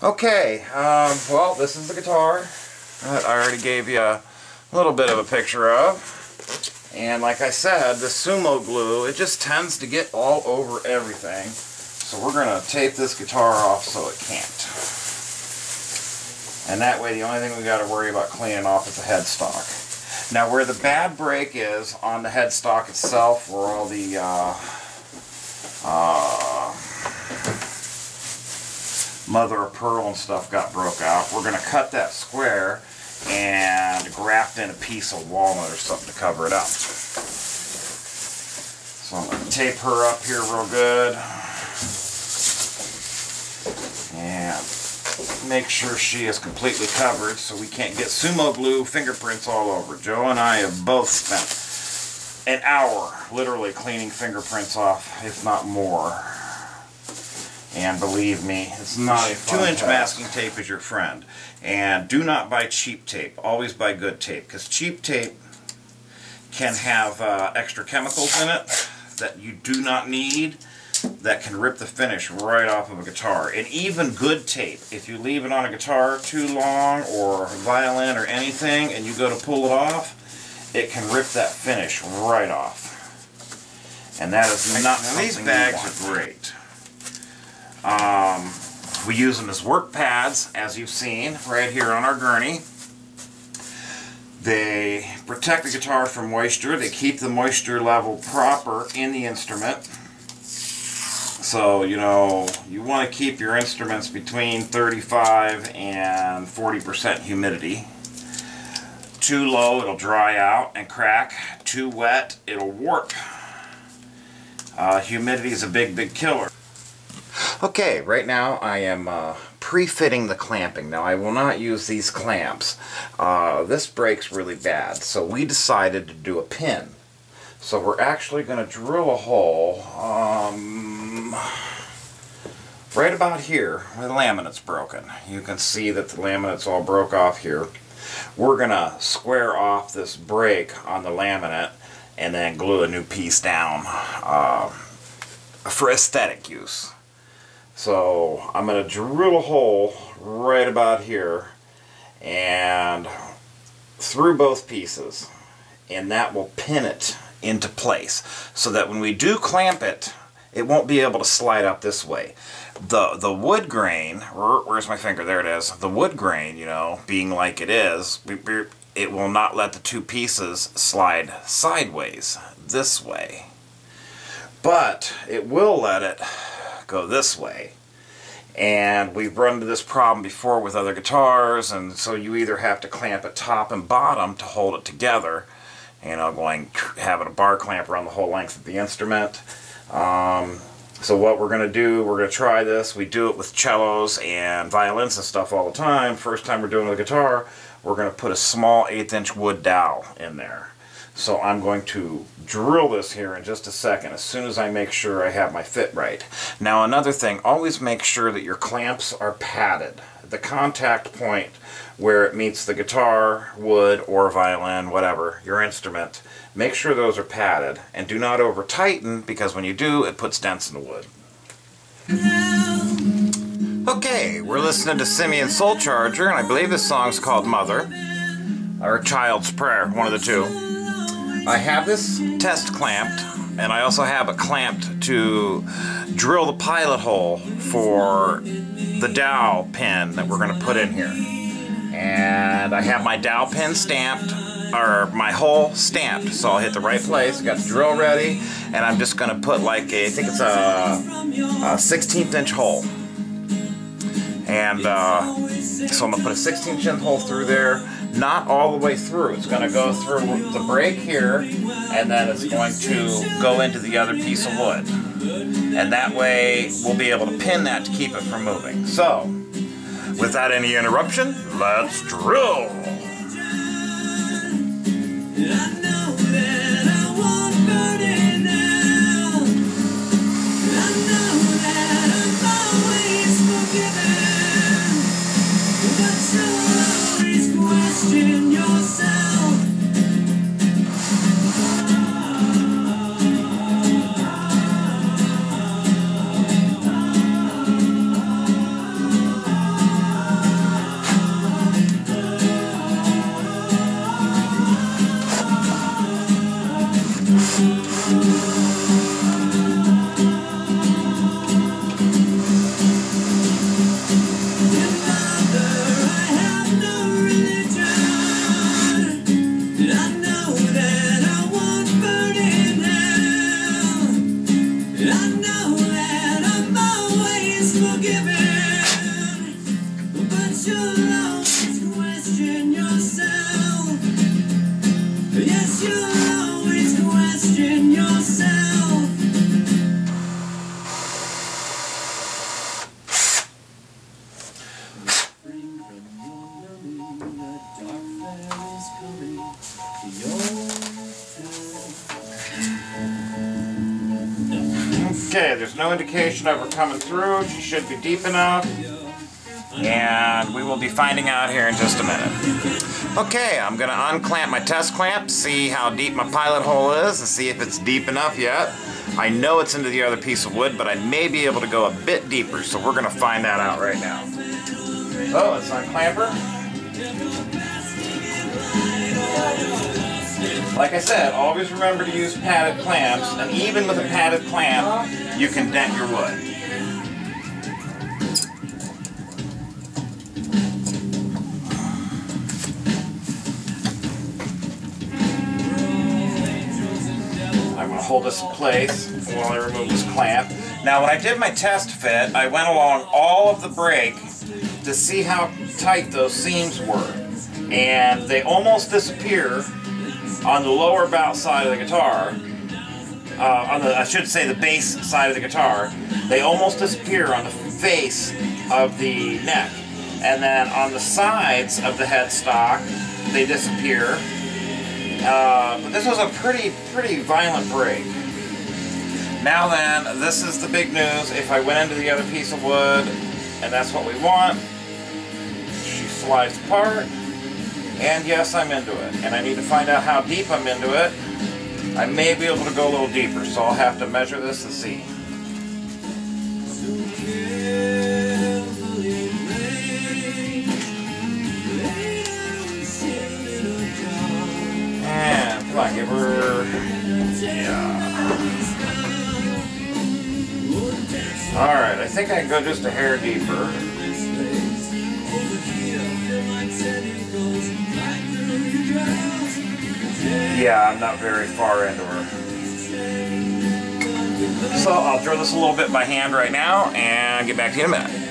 Okay, well, this is the guitar that I already gave you a little bit of a picture of. And like I said, the sumo glue, it just tends to get all over everything. So we're going to tape this guitar off so it can't. And that way the only thing we got to worry about cleaning off is the headstock. Now where the bad break is on the headstock itself, where all the mother of pearl and stuff got broke out, we're going to cut that square and graft in a piece of walnut or something to cover it up. So I'm going to tape her up here real good and make sure she is completely covered so we can't get sumo glue fingerprints all over. Joe and I have both spent an hour literally cleaning fingerprints off, if not more. And believe me, it's not a 2-inch masking tape is your friend. And do not buy cheap tape. Always buy good tape, because cheap tape can have extra chemicals in it that you do not need, that can rip the finish right off of a guitar. And even good tape, if you leave it on a guitar too long, or a violin or anything, and you go to pull it off, it can rip that finish right off. And that is not something. These bags are great. We use them as work pads, as you've seen right here on our gurney. They protect the guitar from moisture. They keep the moisture level proper in the instrument. So, you know, you want to keep your instruments between 35 and 40% humidity. Too low, it'll dry out and crack. Too wet, it'll warp. Humidity is a big killer. Okay, right now I am pre-fitting the clamping. Now I will not use these clamps. This breaks really bad, so we decided to do a pin. So we're actually going to drill a hole right about here where the laminate's broken. You can see that the laminate's all broke off here. We're going to square off this break on the laminate and then glue a new piece down for aesthetic use. So I'm going to drill a hole right about here and through both pieces, and that will pin it into place so that when we do clamp it, it won't be able to slide up this way. The wood grain, where's my finger? There it is. The wood grain, you know, being like it is, it will not let the two pieces slide sideways this way. But it will let it go this way. And we've run into this problem before with other guitars, and so you either have to clamp it top and bottom to hold it together, you know, having a bar clamp around the whole length of the instrument. So what we're going to do, we're going to try this. We do it with cellos and violins and stuff all the time. First time we're doing it with a guitar, we're going to put a small 1/8-inch wood dowel in there. So I'm going to drill this here in just a second as soon as I make sure I have my fit right. Now another thing, always make sure that your clamps are padded. The contact point where it meets the guitar, wood, or violin, whatever, your instrument, make sure those are padded. And do not over tighten, because when you do, it puts dents in the wood. Okay, we're listening to Simeon Soul Charger, and I believe this song's called Mother, or Child's Prayer, one of the two. I have this test clamped, and I also have it clamped to drill the pilot hole for the dowel pin that we're going to put in here. And I have my dowel pin stamped, or my hole stamped, so I'll hit the right place. I got the drill ready, and I'm just going to put like I think it's a 16th-inch hole. And so I'm going to put a 16-inch hole through there. Not all the way through. It's going to go through the break here, and then it's going to go into the other piece of wood. And that way, we'll be able to pin that to keep it from moving. So, without any interruption, let's drill! Okay, there's no indication of her coming through. She should be deep enough. And we will be finding out here in just a minute. Okay, I'm going to unclamp my test clamp, see how deep my pilot hole is, and see if it's deep enough yet. I know it's into the other piece of wood, but I may be able to go a bit deeper, so we're going to find that out right now. So, let's unclamp her. Like I said, always remember to use padded clamps, and even with a padded clamp, you can dent your wood. I'm going to hold this in place while I remove this clamp. Now, when I did my test fit, I went along all of the brake to see how tight those seams were. And they almost disappear on the lower bout side of the guitar. I should say the bass side of the guitar. They almost disappear on the face of the neck. And then on the sides of the headstock, they disappear. But this was a pretty violent break. Now then, this is the big news. If I went into the other piece of wood, and that's what we want, she slides apart, and yes, I'm into it. And I need to find out how deep I'm into it. I may be able to go a little deeper, so I'll have to measure this and see. And come on, give her, yeah. Alright, I think I can go just a hair deeper. Yeah, I'm not very far into her. So I'll drill this a little bit by hand right now and get back to you in a minute.